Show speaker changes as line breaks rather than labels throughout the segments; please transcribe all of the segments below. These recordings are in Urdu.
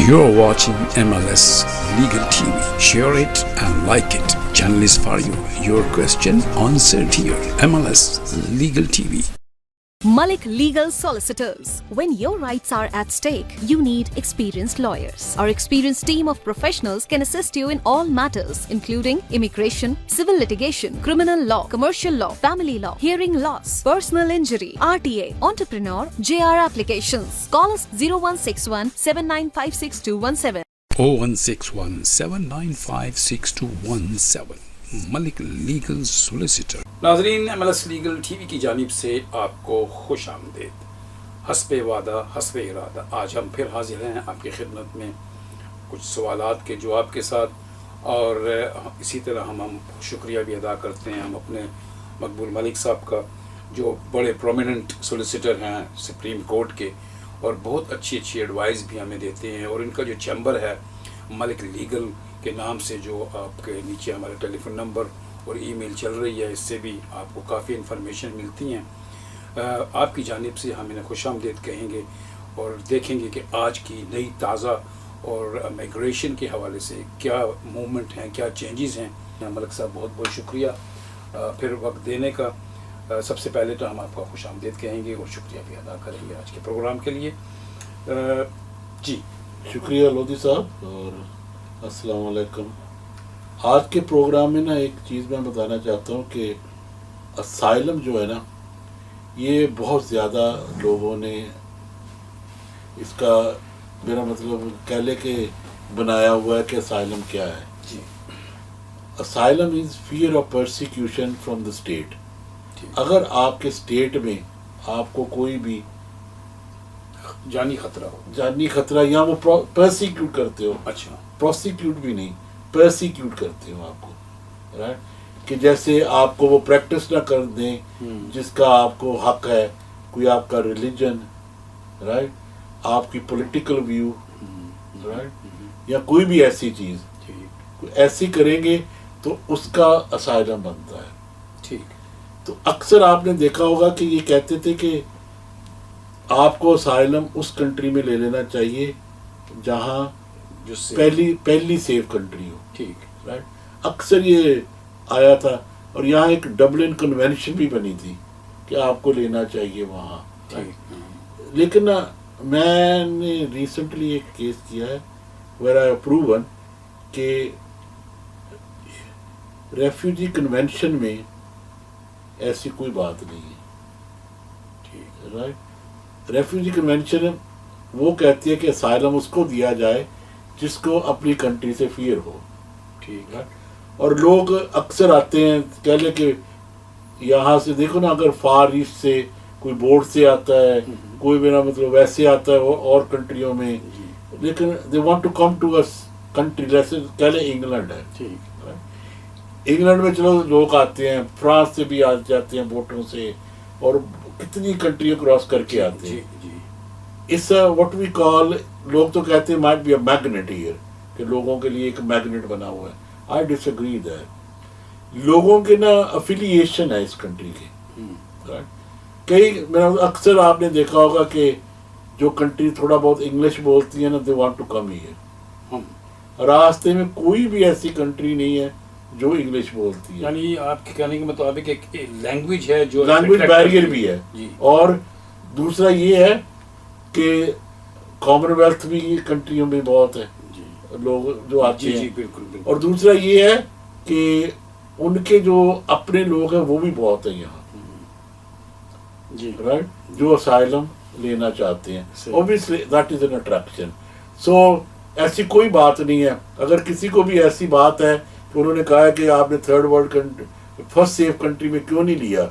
You're watching MLS Legal TV. Share it and like it. Channel is for you. Your question answered here. MLS Legal TV.
Malik Legal Solicitors. When your rights are at stake, you need experienced lawyers. Our experienced team of professionals can assist you in all matters, including immigration, civil litigation, criminal law, commercial law, family law, hearing loss, personal injury, RTA, entrepreneur, JR applications. Call us 0161 7956
0161 7956217. Malik legal solicitor. ناظرین MLS لیگل ٹی وی کی جانب سے آپ کو خوش آمدید. حسب وعدہ حسب ارادہ آج ہم پھر حاضر ہیں آپ کی خدمت میں کچھ سوالات کے جواب کے ساتھ، اور اسی طرح ہم شکریہ بھی ادا کرتے ہیں ہم اپنے مقبول ملک صاحب کا، جو بڑے پرومیننٹ سولیسیٹر ہیں سپریم کورٹ کے، اور بہت اچھی اچھی ایڈوائز بھی ہمیں دیتے ہیں. اور ان کا جو چیمبر ہے ملک لیگل کے نام سے، جو آپ کے نیچے ہمارا ٹیلی فون نمبر اور ای میل چل رہی ہے، اس سے بھی آپ کو کافی انفارمیشن ملتی ہیں. آپ کی جانب سے ہم انہیں خوش آمدید کہیں گے اور دیکھیں گے کہ آج کی نئی تازہ اور مائگریشن کے حوالے سے کیا موومنٹ ہیں، کیا چینجز ہیں. ملک صاحب بہت بہت شکریہ پھر وقت دینے کا. سب سے پہلے تو ہم آپ کا خوش آمدید کہیں گے اور شکریہ بھی ادا کریں گے آج کے پروگرام کے لیے. جی
شکریہ لودھی صاحب اور السلام علیکم. آج کے پروگرام میں نا ایک چیز میں بتانا چاہتا ہوں کہ اسائلم جو ہے نا، یہ بہت زیادہ لوگوں نے اس کا، میرا مطلب کہہ لے کہ بنایا ہوا ہے کہ اسائلم کیا ہے.
جی
asylum is fear of persecution from the state. اگر آپ کے اسٹیٹ میں آپ کو کوئی بھی
جانی خطرہ ہو،
جانی خطرہ، یا وہ پرسیکیوٹ کرتے ہو،
اچھا
پروسیکیوٹ بھی نہیں، پرسیکیوٹ کرتے ہو آپ کو، رائٹ، کہ جیسے آپ کو وہ پریکٹس نہ کر دیں جس کا آپ کو حق ہے، کوئی آپ کا ریلیجن، رائٹ، آپ کی پولیٹیکل ویو، رائٹ، یا کوئی بھی ایسی چیز ایسی کریں گے تو اس کا اسائلم بنتا ہے.
ٹھیک.
تو اکثر آپ نے دیکھا ہوگا کہ یہ کہتے تھے کہ آپ کو اسائلم اس کنٹری میں لے لینا چاہیے جہاں
جو
پہلی سیف کنٹری ہو.
ٹھیک،
رائٹ. اکثر یہ آیا تھا، اور یہاں ایک ڈبلن کنونشن بھی بنی تھی کہ آپ کو لینا چاہیے وہاں. لیکن میں نے ریسنٹلی ایک کیس کیا ہے ویئر آئی پروون کہ ریفیوجی کنونشن میں ایسی کوئی بات نہیں ہے. ٹھیک، رائٹ. ریفیوجی کنونشن وہ کہتی ہے کہ اسائلم اس کو دیا جائے جس کو اپنی کنٹری سے فیئر ہو. ٹھیک ہے. اور لوگ اکثر آتے ہیں، کہہ لیں کہ یہاں سے دیکھو نا، اگر فار ایسٹ سے کوئی بورڈ سے آتا ہے، کوئی میرا مطلب ویسے آتا ہے اور کنٹریوں میں، لیکن they want to come to اس کنٹری، جیسے کہہ لیں انگلینڈ ہے. انگلینڈ میں چلو لوگ آتے ہیں، فرانس سے بھی آ جاتے ہیں بوٹوں سے، اور کتنی کنٹریوں کراس کر کے آتے ہیں. اس واٹ وی کال، لوگ تو کہتے ہیں might be a magnet here, کہ لوگوں کے لیے ایک میگنیٹ بنا ہوا ہے. I disagree that. لوگوں کے نا افیلیشن ہے اس کنٹری کے. کئی میرا اکثر آپ نے دیکھا ہوگا کہ جو کنٹری تھوڑا بہت انگلش بولتی ہے نا، they want to come here. راستے میں کوئی بھی ایسی کنٹری نہیں ہے جو انگلش بولتی ہے.
یعنی آپ کے کہنے کے مطابق ایک لینگویج ہے جو
لینگویج بیریئر بھی ہے. اور دوسرا یہ ہے کہ کامن ویلتھ بھی کنٹریوں میں بہت ہے، لوگ جو آتے ہیں.
بالکل.
اور دوسرا یہ ہے کہ ان کے جو اپنے لوگ ہیں وہ بھی بہت ہیں یہاں، رائٹ، جو اسائلم لینا چاہتے ہیں. Obviously that is an attraction. So ایسی کوئی بات نہیں ہے. اگر کسی کو بھی ایسی بات ہے کہ انہوں نے کہا ہے کہ آپ نے third world country, first safe country میں کیوں نہیں لیا،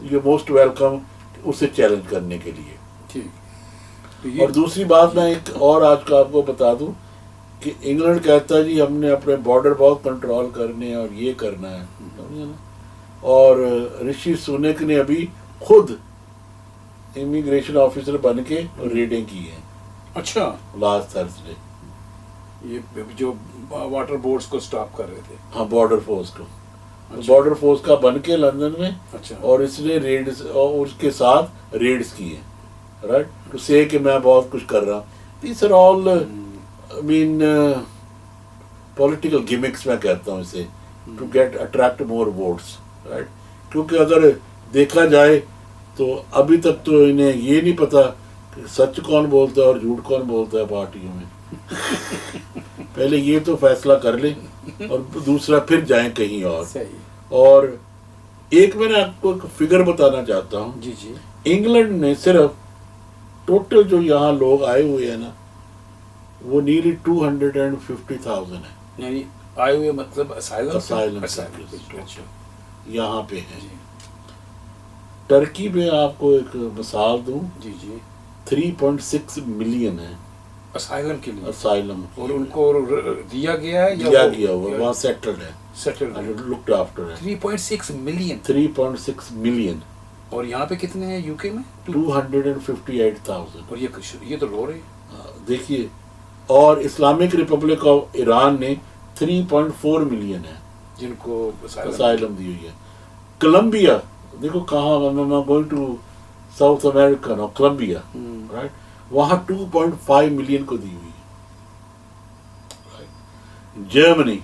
یہ موسٹ ویلکم اسے چیلنج کرنے کے لیے. ٹھیک. اور دوسری بات میں ایک اور آج کا آپ کو بتا دوں کہ انگلینڈ کہتا ہے جی ہم نے اپنے بارڈر بہت کنٹرول کرنے ہیں اور یہ کرنا ہے. اور رشی سونک نے ابھی خود امیگریشن آفیسر بن کے ریڈنگ کی ہے. اچھا. لاسٹ تھرسڈے
یہ جو واٹر بورڈز کو سٹاپ کر رہے تھے.
ہاں، بارڈر فورس کو. بارڈر فورس کا بن کے لندن میں. اور اس نے ریڈز اور اس کے ساتھ ریڈز کی ہیں، رائٹ، ٹو سے کہ میں بہت کچھ کر رہا ہوں. These are all I mean political gimmicks میں کہتا ہوں اسے, to get attract more votes, right? کیونکہ اگر دیکھا جائے تو ابھی تک تو انہیں یہ نہیں پتا کہ سچ کون بولتا ہے اور جھوٹ کون بولتا ہے پارٹیوں میں. پہلے یہ تو فیصلہ کر لیں اور دوسرا پھر جائیں کہیں اور. اور ایک میں نے آپ کو ایک فگر بتانا چاہتا ہوں.
جی جی.
انگلینڈ نے صرف ٹوٹل جو یہاں لوگ آئے ہوئے ہیں نا وہ نیرلی 250,000 ہے.
یعنی آئے ہوئے مطلب اسائلم
یہاں پہ ہیں. ٹرکی میں آپ کو ایک مثال دوں.
جی جی.
3.6 ملین ہے
اسائلم کے لیے.
اسائلم.
اور ان کو دیا گیا ہے
دیا گیا ہوا وہاں سیٹلڈ ہے.
سیٹلڈ
لکڈ آفٹر ہے.
3.6 ملین.
3.6 ملین.
اور یہاں پہ کتنے ہیں یو کے میں؟
258,000.
اور یہ تو رو رہے ہیں.
دیکھیے. اور اسلامک ریپبلک آف ایران نے 3.4 ملین ہے
جن کو
اسائلم دی ہوئی ہے. کولمبیا دیکھو کہاں, گوئنگ ٹو ساؤتھ امریکا نا, کولمبیا رائٹ, وہاں 2.5 ملین کو دی ہوئی ہے. Germany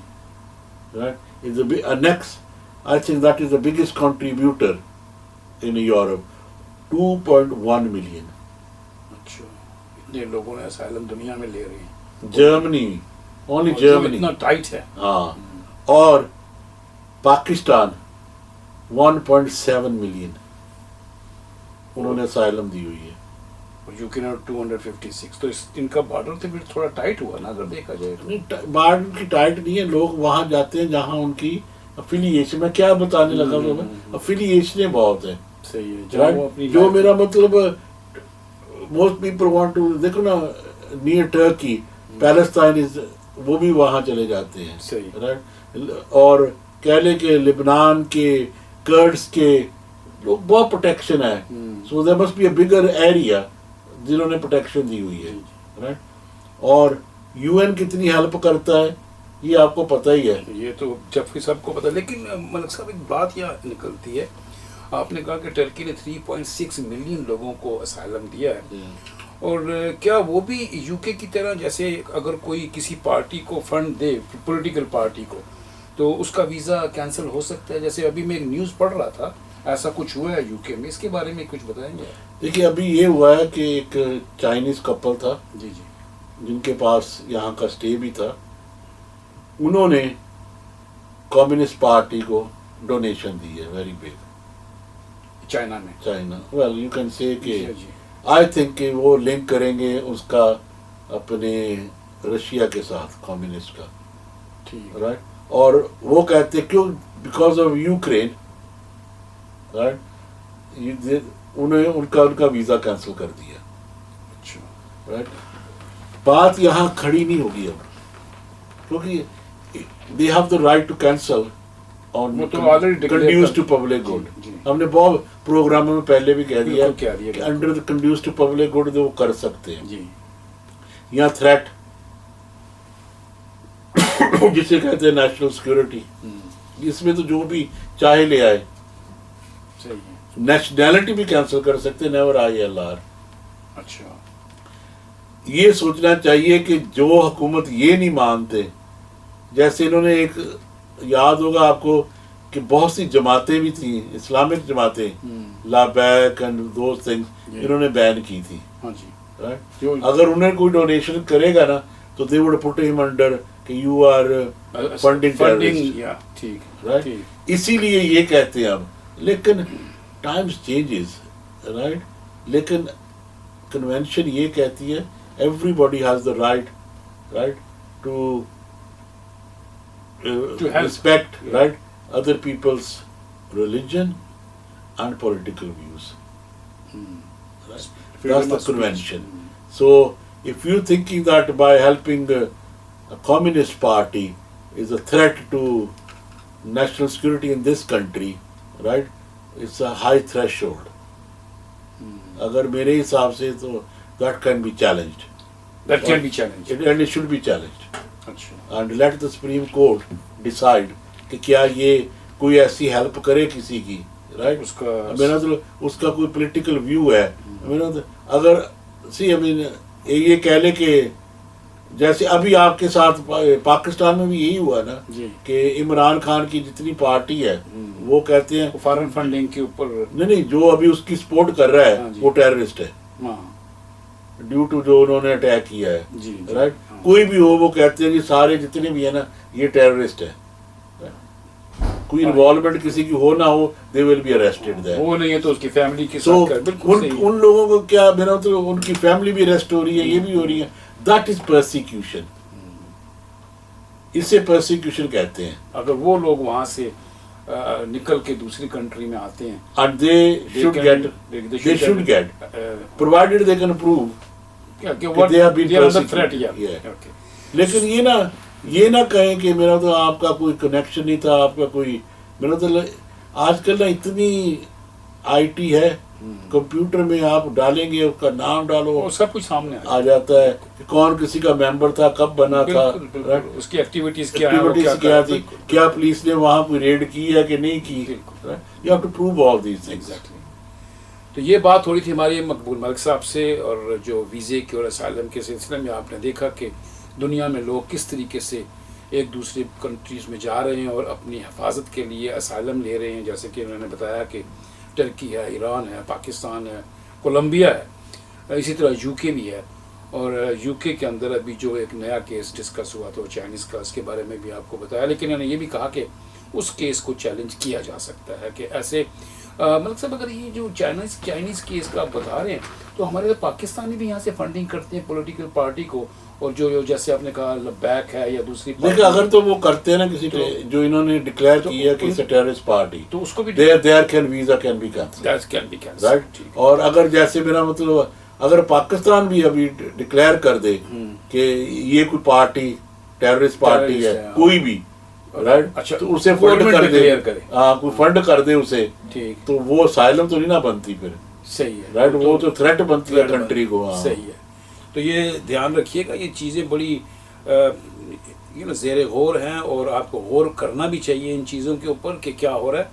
right is next, I think that is the biggest contributor in Europe, 2.1 million.
اچھا, اتنے لوگوں نے اسائلم دنیا میں لے رہے ہیں.
جرمنی, اونلی جرمنی.
اتنا ٹائٹ ہے.
ہاں. اور پاکستان 1.7 ملین انہوں نے اسائلم دی ہوئی ہے.
یو کے نے 256. تو ان کا بارڈر تو پھر تھوڑا ٹائٹ ہوا نا اگر دیکھا جائے.
بارڈر کی ٹائٹ نہیں ہے, لوگ وہاں جاتے ہیں جہاں ان کی افیلیشن, میں کیا بتانے لگا ہوں, افیلیشنیں بہت ہیں.
صحیح ہے.
جو میرا مطلب موسٹ پیپل وانٹ ٹو, دیکھو نا نیئر ٹرکی, پیلسٹائن وہ بھی وہاں چلے جاتے ہیں.
صحیح.
رائٹ. اور کہہ لیں کہ لبنان کے کرڈس کے لوگ بہت پروٹیکشن ہے. So there must be a bigger area جنہوں نے پروٹیکشن دی ہوئی ہے. رائٹ. اور یو این کتنی ہیلپ کرتا ہے یہ آپ کو پتہ ہی ہے.
یہ تو جب کہ سب کو پتہ. لیکن ملک صاحب ایک بات یہ نکلتی ہے, آپ نے کہا کہ ٹرکی نے 3.6 ملین لوگوں کو اسائلم دیا ہے, اور کیا وہ بھی یو کے کی طرح جیسے اگر کوئی کسی پارٹی کو فنڈ دے, پولیٹیکل پارٹی کو, تو اس کا ویزا کینسل ہو سکتا ہے؟ جیسے ابھی میں ایک نیوز پڑھ رہا تھا, ایسا کچھ ہوا ہے یو کے میں, اس کے بارے میں کچھ بتائیں گے؟
دیکھیے ابھی یہ ہوا ہے کہ ایک چائنیز کپل تھا
جی جی,
جن کے پاس یہاں کا اسٹے بھی تھا, انہوں نے کمیونسٹ پارٹی کو ڈونیشن دی ہے ویری بگ.
چائنا میں.
China, well you can say کہ
جی.
آئی تھنک کہ وہ لنک کریں گے اس کا اپنے رشیا کے ساتھ, کمیونسٹ کا.
ٹھیک.
رائٹ. اور وہ کہتے کیوں, بیکاز آف یوکرین. رائٹ. انہیں ان کا ویزا کینسل کر دیا.
اچھا.
رائٹ. بات یہاں کھڑی نہیں ہوگی اب, کیونکہ they have the right to cancel on conduce to public good. ہم نے بہت پروگراموں میں پہلے بھی کہہ دیا کہ under the conduce to public good وہ کر سکتے ہیں.
جی.
یہاں تھریٹ جسے کہتے ہیں نیشنل سیکورٹی, اس میں تو جو بھی چاہے لے آئے.
صحیح ہے.
نیشنلٹی بھی کینسل کر سکتے, نیور آئی ایل آر.
اچھا.
یہ سوچنا چاہیے کہ جو حکومت یہ نہیں مانتے, جیسے انہوں نے ایک یاد ہوگا آپ کو کہ بہت سی جماعتیں بھی تھیں, اسلامک جماعتیں, لابیک اینڈ دوز تھنگس, انہوں نے بین کی تھی.
ہاں جی.
اگر انہیں کوئی ڈونیشن کرے گا نا تو دے وڈ پٹ ہم انڈر کہ you are funding terrorist. Right. اسی لیے یہ کہتے ہیں اب. لیکن ٹائمز چینجز. رائٹ. لیکن کنونشن یہ کہتی ہے everybody has the right to respect, right, other people's religion and political views. Right? That's the convention. So if you're thinking that by helping a communist party is a threat to national security in this country, right, it's a high threshold. اگر میرے حساب سے تو that can be challenged.
That can be challenged.
And it should be challenged.
اچھا.
And let the Supreme Court decide کہ کیا یہ کوئی ایسی ہیلپ کرے کسی کی. رائٹ. میرا مطلب اس کا کوئی پولیٹیکل ویو ہے. اگر سی یہ کہہ لے کہ جیسے ابھی آپ کے ساتھ پاکستان میں بھی یہی ہوا نا
جی
کہ عمران خان کی جتنی پارٹی ہے وہ کہتے ہیں
فارن فنڈنگ کے اوپر
نہیں جو ابھی اس کی سپورٹ کر رہا
ہاں
ہے
جی.
وہ ٹیررسٹ ہے
ہاں
ڈیو ٹو جو انہوں نے اٹیک کیا ہے
جی
رائٹ. کوئی بھی ہو وہ کہتے ہیں جی سارے جتنے بھی ہیں نا یہ ٹیررسٹ ہے. کوئی انوالومنٹ کسی کی ہو نہ ہو دے ول بی اریسٹڈ دیر.
وہ نہیں ہے تو اس کی فیملی کے
سو
ساتھ بالکل صحیح.
ان لوگوں کو کیا میرا مطلب ان کی فیملی بھی اریسٹ ہو رہی ہے یہ بھی ہو رہی ہے. That is persecution. اسے پرسیکیوشن کہتے ہیں.
اگر وہ لوگ وہاں سے نکل کے دوسری کنٹری میں آتے ہیں
And they should get provided they can prove they have been persecuted. Yeah. لیکن یہ نہ کہیں کہ میرا تو آپ کا کوئی کنیکشن نہیں تھا آپ کا کوئی میرا تو آج کل نا اتنی آئی ٹی ہے کمپیوٹر میں آپ ڈالیں گے اس کا نام ڈالو
سب کچھ سامنے
آ جاتا ہے کہ کون کسی کا ممبر تھا کب بنا تھا
اس کی ایکٹیویٹیز
کیا تھی کیا پولیس نے وہاں کوئی ریڈ کی ہے کہ نہیں کی. You have to prove all these things.
تو یہ بات ہو رہی تھی ہمارے مقبول ملک صاحب سے. اور جو ویزے کے اور اسائلم کے سلسلے میں آپ نے دیکھا کہ دنیا میں لوگ کس طریقے سے ایک دوسرے کنٹریز میں جا رہے ہیں اور اپنی حفاظت کے لیے اسائلم لے رہے ہیں. جیسے کہ انہوں نے بتایا کہ ترکی ہے ایران ہے پاکستان ہے کولمبیا ہے اسی طرح یو کے بھی ہے. اور یو کے اندر ابھی جو ایک نیا کیس ڈسکس ہوا تھا چائنیز کا اس کے بارے میں بھی آپ کو بتایا. لیکن انہوں نے یہ بھی کہا کہ اس کیس کو چیلنج کیا جا سکتا ہے کہ ایسے ملک صاحب اگر یہ جو چائنیز کیس کا آپ بتا رہے ہیں تو ہمارے پاکستانی بھی یہاں سے فنڈنگ کرتے ہیں پولیٹیکل پارٹی کو. اور جو جیسے آپ نے کہا لبیک ہے یا دوسری
لیکن اگر تو وہ کرتے ہیں نا کسی جو انہوں نے ڈکلیئر کیا کہ it's a terrorist party
تو اس کو بھی
their visa can be cancelled. Right? اور اگر جیسے میرا مطلب اگر پاکستان بھی ابھی ڈکلیئر کر دے کہ یہ کوئی پارٹی ٹیررسٹ پارٹی ہے کوئی بھی رائٹ تو اسے فنڈ کر دے ہاں کوئی فنڈ کر دے اسے تو وہ اسائلم تو نہیں نہ بنتی پھر.
صحیح ہے
رائٹ وہ تو تھریٹ بنتی ہے کنٹری کو.
صحیح ہے. تو یہ دھیان رکھیے گا یہ چیزیں بڑی زیر غور ہیں اور آپ کو غور کرنا بھی چاہیے ان چیزوں کے اوپر کہ کیا ہو رہا ہے.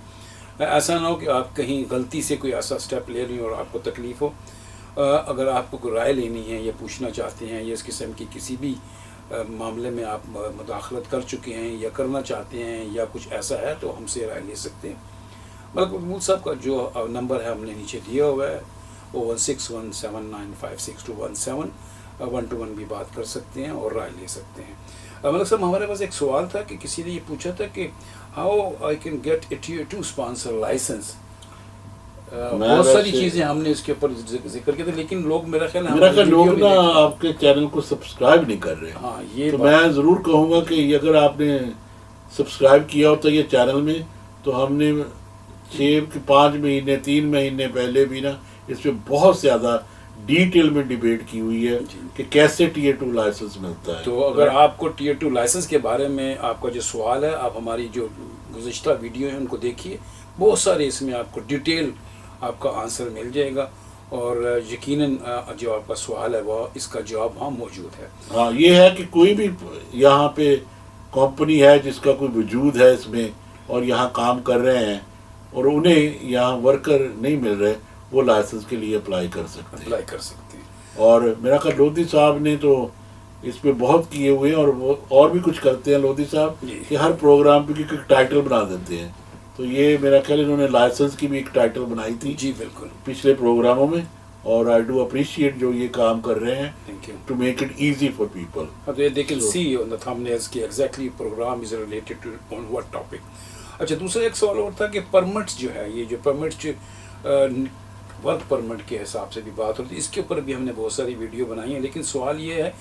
ایسا نہ ہو کہ آپ کہیں غلطی سے کوئی ایسا سٹیپ لے رہی ہوں اور آپ کو تکلیف ہو. اگر آپ کو کوئی رائے لینی ہے یا پوچھنا چاہتے ہیں یا اس قسم کی کسی بھی معاملے میں آپ مداخلت کر چکے ہیں یا کرنا چاہتے ہیں یا کچھ ایسا ہے تو ہم سے رائے لے سکتے ہیں. ملک محمود صاحب کا جو نمبر ہے ہم نے نیچے دیا ہوا ہے 01617956217 1-to-1 بھی بات کر سکتے ہیں اور رائے لے سکتے ہیں. ملک صاحب ہمارے پاس ایک سوال تھا کہ کسی نے یہ پوچھا تھا کہ how I can get a tier 2 sponsor licence. بہت ساری چیزیں ہم نے اس کے اوپر ذکر کیا تھا لیکن لوگ میرا خیال
لوگ نا آپ کے چینل کو سبسکرائب نہیں کر رہے.
ہاں یہ
تو میں ضرور کہوں گا کہ اگر آپ نے سبسکرائب کیا ہوتا یہ چینل میں تو ہم نے 5 مہینے 3 مہینے پہلے بھی نا اس پہ بہت زیادہ ڈیٹیل میں ڈیبیٹ کی ہوئی ہے کہ کیسے ٹیئر 2 لائسنس ملتا ہے.
تو اگر آپ کو ٹیئر 2 لائسنس کے بارے میں آپ کا جو سوال ہے آپ ہماری جو گزشتہ ویڈیو ہیں ان کو دیکھیے. بہت سارے اس میں آپ کو ڈیٹیل آپ کا آنسر مل جائے گا اور یقیناً جو آپ کا سوال ہے وہ اس کا جواب وہاں موجود ہے.
ہاں یہ ہے کہ کوئی بھی یہاں پہ کمپنی ہے جس کا کوئی وجود ہے اس میں اور یہاں کام کر رہے ہیں اور انہیں یہاں ورکر نہیں مل رہے وہ لائسنس کے لیے اپلائی کر سکتے ہیں. اور میرا خیال لودھی صاحب نے تو اس پہ بہت کیے ہوئے ہیں اور وہ اور بھی کچھ کرتے ہیں لودھی صاحب کہ ہر پروگرام پہ ایک ٹائٹل بنا دیتے ہیں. تو یہ میرا خیال انہوں نے لائسنس کی بھی ایک ٹائٹل بنائی تھی
جی بالکل
پچھلے پروگراموں میں اور آئی ڈو اپریشیٹ جو یہ کام کر رہے ہیں to make it easy for people.
They can see on the thumbnails کہ exactly program is related to on what topic. اچھا دوسرا ایک سوال اور تھا کہ پرمٹس جو ہے یہ جو پرمٹس ورک پرمٹ کے حساب سے بھی بات ہوتی ہے اس کے اوپر بھی ہم نے بہت ساری ویڈیو بنائی ہیں لیکن سوال یہ ہے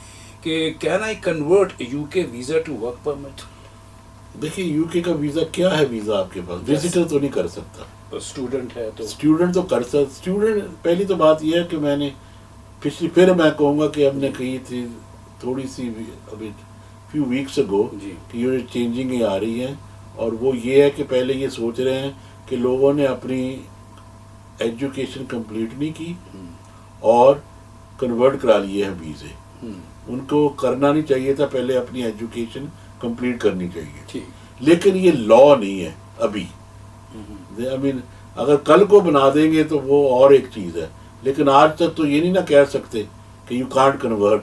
کہ کین آئی کنورٹ یو کے ویزا ٹو ورک پرمٹ.
دیکھیے یو کے کا ویزا کیا ہے ویزا آپ کے پاس وزٹر تو نہیں کر سکتا.
اسٹوڈنٹ ہے تو
اسٹوڈنٹ تو کر سکتا. اسٹوڈنٹ پہلی تو بات یہ ہے کہ میں نے پھر میں کہوں گا کہ ہم نے کہی تھی تھوڑی سی ابھی فیو ویکس اگو کہ یہ چینجنگ آ رہی ہیں اور وہ یہ ہے کہ پہلے یہ سوچ رہے ہیں کہ لوگوں نے اپنی ایجوکیشن کمپلیٹ نہیں کی اور کنورٹ کرا لیے ہیں ویزے. ان کو کرنا نہیں چاہیے تھا پہلے اپنی ایجوکیشن کمپلیٹ کرنی چاہیے لیکن یہ لا نہیں ہے ابھی. I mean, اگر کل کو بنا دیں گے تو وہ اور ایک چیز ہے لیکن آج تک تو یہ نہیں نہ کہہ سکتے کہ you can't convert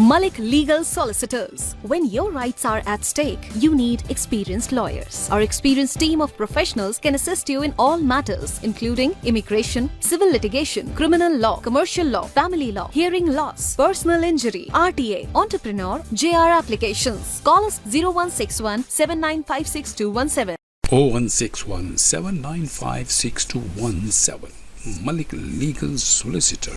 Malik Legal Solicitors. When your rights are at stake, you need experienced lawyers. Our experienced team of professionals can assist you in all matters, including immigration, civil litigation, criminal law, commercial law, family law, hearing loss, personal injury, RTA, entrepreneur, JR applications. Call us 0161 7956
0161 795 6217 Malik Legal Solicitor।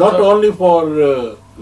Not only for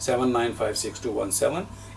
79562217,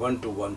1 to 1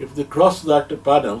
if they cross that panel,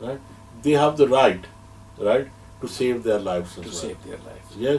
right, they have the right to save their lives as
To
well.
save their lives.
Yes,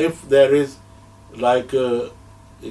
if there is like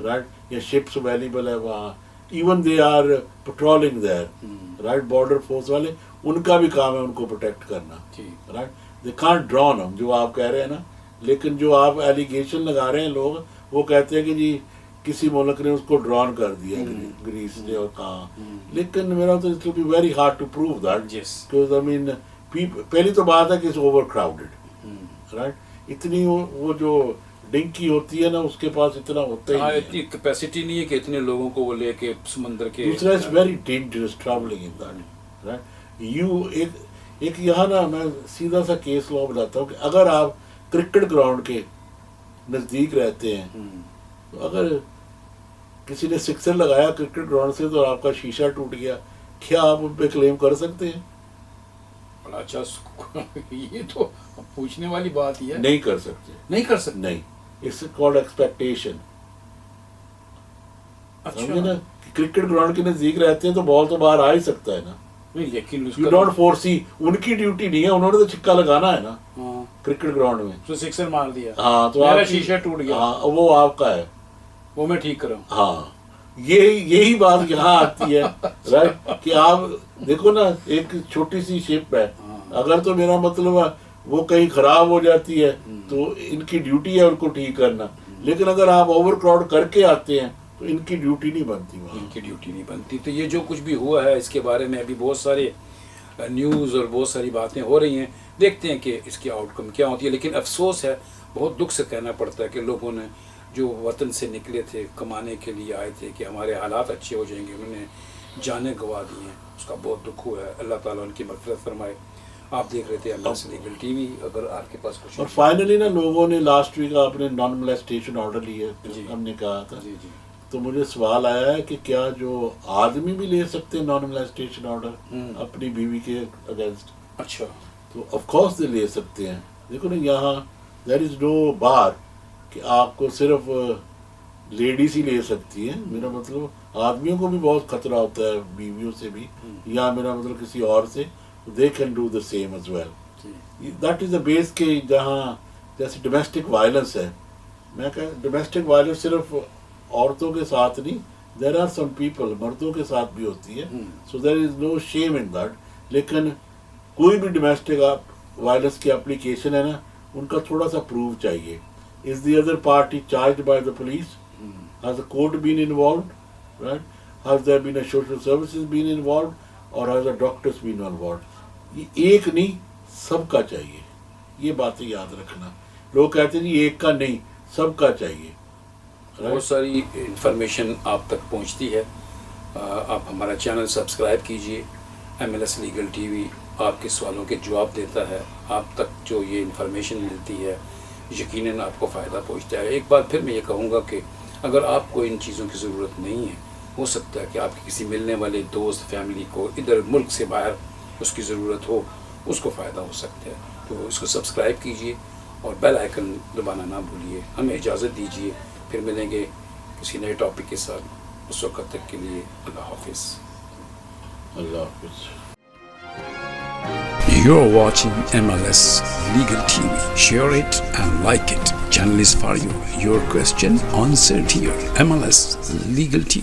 right, یا شپس اویلیبل ہے وہاں. Even they are patrolling there, right, border force والے, ان کا بھی کام ہے ان کو پروٹیکٹ کرنا, رائٹ. دے کانٹ ڈرون ہم, جو آپ کہہ رہے ہیں نا. لیکن جو آپ ایلیگیشن لگا رہے ہیں لوگ, وہ کہتے ہیں کہ جی کسی ملک نے اس کو ڈرون کر دیا, گریس نے اور کہاں. لیکن میرا تو it will be very hard to prove that, because I mean پہلی تو بات ہے کہ اٹس اوور کراؤڈیڈ, رائٹ. اتنی وہ جو ڈنکی ہوتی ہے نا, اس کے پاس اتنا ہوتا ہی نہیں,
اتنی کیپیسٹی نہیں ہے کہ اتنے لوگوں کو وہ لے کے سمندر کے.
دوسرا it's very dangerous travelling in that, right. You ایک یہاں نا میں سیدھا سا کیس لا بتاتا ہوں کہ اگر آپ کرکٹ گراؤنڈ کے نزدیک رہتے ہیں, تو اگر کسی نے سکسر لگایا کرکٹ گراؤنڈ سے تو آپ کا شیشہ ٹوٹ گیا, کیا آپ ان پہ کلیم کر سکتے ہیں؟
اچھا, یہ تو پوچھنے والی بات ہی ہے.
نہیں کر سکتے,
نہیں کر سکتے.
نہیں. It's called expectation. سمجھے نا, کرکٹ گراؤنڈ کے نزدیک رہتے ہیں تو بال تو باہر آ ہی سکتا ہے نا.
نہیں, لیکن
یو ڈونٹ فورسی, ان کی ڈیوٹی نہیں ہے, انہوں نے تو چھکا لگانا ہے نا کرکٹ گراؤنڈ میں.
تو سکسر مار دیا,
ہاں, تو
میرا شیشہ ٹوٹ گیا,
ہاں, وہ آپ کا ہے,
وہ میں ٹھیک کروں.
ہاں, یہی بات یہاں آتی ہے, رائٹ. کہ آپ دیکھو نا, ایک چھوٹی سی شپ ہے, اگر تو میرا مطلب ہے وہ کہیں خراب ہو جاتی ہے تو ان کی ڈیوٹی ہے ان کو ٹھیک کرنا. لیکن اگر آپ اوور کراؤڈ کر کے آتے ہیں تو ان کی ڈیوٹی نہیں بنتی وہاں,
ان کی ڈیوٹی نہیں بنتی. تو یہ جو کچھ بھی ہوا ہے اس کے بارے میں ابھی بہت سارے نیوز اور بہت ساری باتیں ہو رہی ہیں, دیکھتے ہیں کہ اس کی آؤٹ کم کیا ہوتی ہے. لیکن افسوس ہے, بہت دکھ سے کہنا پڑتا ہے کہ لوگوں نے جو وطن سے نکلے تھے, کمانے کے لیے آئے تھے کہ ہمارے حالات اچھے ہو جائیں گے, انہوں نے جانیں گنوا دی ہیں. اس کا بہت دکھ ہوا ہے. اللہ تعالیٰ ان کی مغفرت فرمائے. آپ دیکھ رہے تھے MLS لیگل ٹی وی. اگر آپ کے پاس کچھ,
اور فائنلی نا لوگوں نے لاسٹ ویک آپ نے نان ملیسٹیشن آرڈر لیا, ہم نے کہا تھا, تو مجھے سوال آیا ہے کہ کیا جو آدمی بھی لے سکتے ہیں نان ملیسٹیشن آرڈر اپنی بیوی کے اگینسٹ؟
اچھا,
تو آف کورس دے لے سکتے ہیں. دیکھو نا, یہاں دیر از نو بار کہ آپ کو صرف لیڈیز ہی لے سکتی ہیں. میرا مطلب آدمیوں کو بھی بہت خطرہ ہوتا ہے بیویوں سے بھی, یا میرا مطلب کسی اور سے, they can do the same as well. That is the base کہ جہاں جیسے ڈومیسٹک وائلنس ہے, میں کہا ڈومیسٹک وائلنس صرف عورتوں کے ساتھ نہیں, there are some people مردوں کے ساتھ بھی ہوتی ہے, so there is no shame in that. لیکن کوئی بھی ڈومیسٹک وائلنس کی اپلیکیشن ہے نا, ان کا تھوڑا سا پروف چاہیے. Is the other party charged by the police? Has the court been involved? Right? Has there been a social services been involved? Or has the doctors been involved? یہ ایک نہیں, سب کا چاہیے. یہ باتیں یاد رکھنا. لوگ کہتے ہیں جی ایک کا نہیں, سب کا چاہیے.
بہت ساری انفارمیشن آپ تک پہنچتی ہے. آپ ہمارا چینل سبسکرائب کیجئے. MLS لیگل ٹی وی آپ کے سوالوں کے جواب دیتا ہے. آپ تک جو یہ انفارمیشن ملتی ہے یقیناً آپ کو فائدہ پہنچتا ہے. ایک بات پھر میں یہ کہوں گا کہ اگر آپ کو ان چیزوں کی ضرورت نہیں ہے, ہو سکتا ہے کہ آپ کے کسی ملنے والے دوست, فیملی کو ادھر ملک سے باہر اس کی ضرورت ہو, اس کو فائدہ ہو سکتا ہے. تو اس کو سبسکرائب کیجئے اور بیل آئیکن دبانا نہ بھولیے. ہمیں اجازت دیجیے, پھر ملیں گے کسی نئے ٹاپک کے ساتھ. اس وقت تک کے لیے اللہ حافظ.
اللہ حافظ.
You're watching MLS Legal TV. Share it and like it. Channel is for you. Your question answered here. MLS Legal TV.